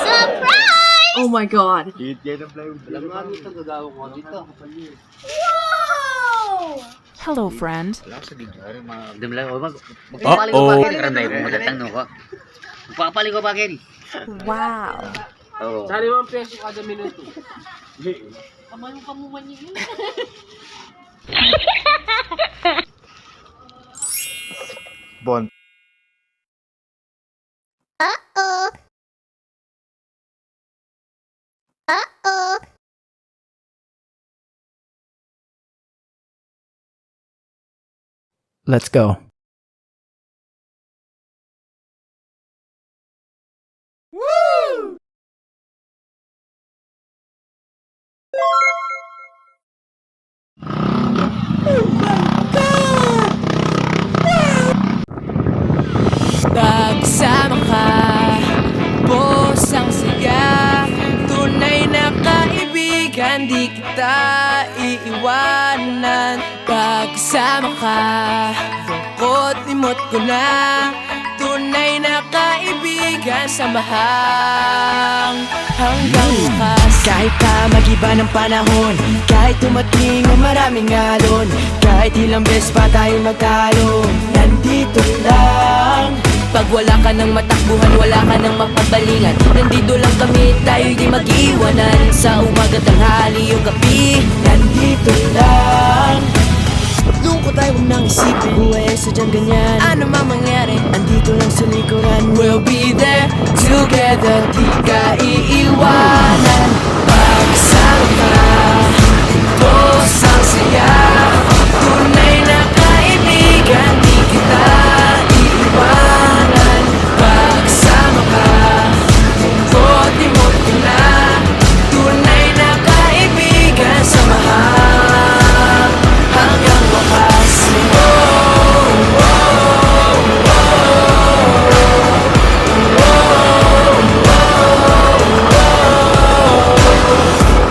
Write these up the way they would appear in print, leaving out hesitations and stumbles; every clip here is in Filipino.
Surprise! Oh my God. Wow! Hello, friend. Wow. Sa 5 peso kada minuto. Bon. Uh-oh. Uh-oh. Let's go. Pagsama ka, boss ang saya. Tunay na kaibigan, di kita iiwanan. Pagsama ka, lungkot limot ko na. Tunay na kaibigan, samahang hanggang wakas. Kahit pa mag-iba ng panahon, kahit tumating ang maraming alon, kahit ilang beses pa tayo magtalo, nandito lang. Pag wala ka ng matakbuhan, wala ka ng mapagbalingan, nandito lang kami, tayo'y di mag-iwanan. Sa umaga, tanghali o gabi, nandito lang. Lungkot tayo, huwag nang isipin, buhay ay sadyang ganyan. Ano mang mangyari, andito lang sa likuran. We'll be there together, di ka iiwanan. Pagsama ka, boss ang saya. Tunay na kaibigan, di kita iiwanan. Pagsama ka, lungkot limot ko na. Tunay na kaibigan, samahan hanggang wakas.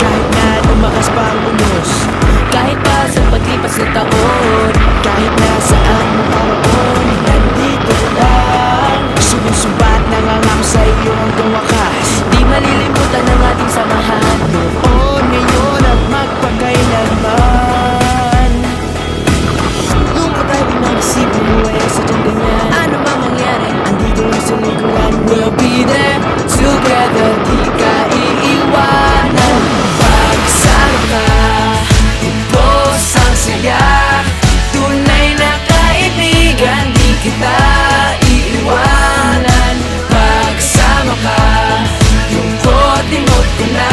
Kahit na lumakas pa ang unos, kahit pa sa paglipas ng taon, kahit na saan maparoon, nandito lang. Sumusumbat, nangangako sa iyo hanggang wakas. Di malilimutan ang ating samahan, noon, ngayon at magpakailanman. Lungkot tayo din mag-isipin, buhay ay sadyang ganyan. Ano mang mangyari, andito lang sa likuran. We'll be there together, di ka iiwanan. Pagsama ka, boss ang saya. Tunay na kaibigan, di kita iiwanan. Pagsama ka, lungkot limot ko na.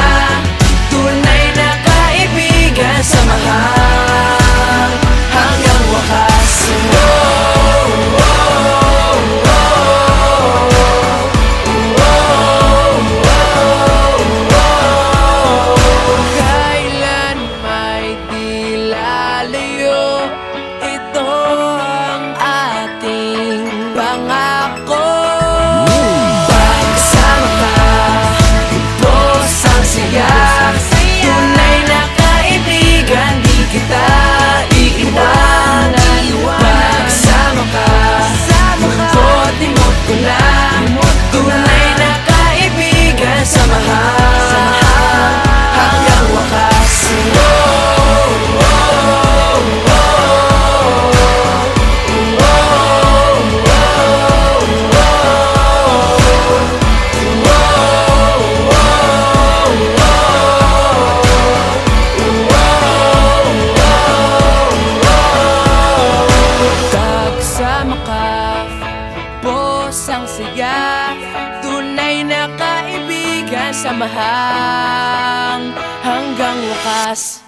Tunay na kaibigan, samahan hanggang wakas. Kailan may di lalayo, ito ang ating pangako. Pagsama ka, boss ang saya. Tunay na kaibigan, di kita iiwanan. Pagsama ka, lungkot limot ko na. Tunay na kaibigan, samahan hanggang wakas. Pagsama ka, boss ang saya. Tunay na kaibigan, samahang hanggang wakas.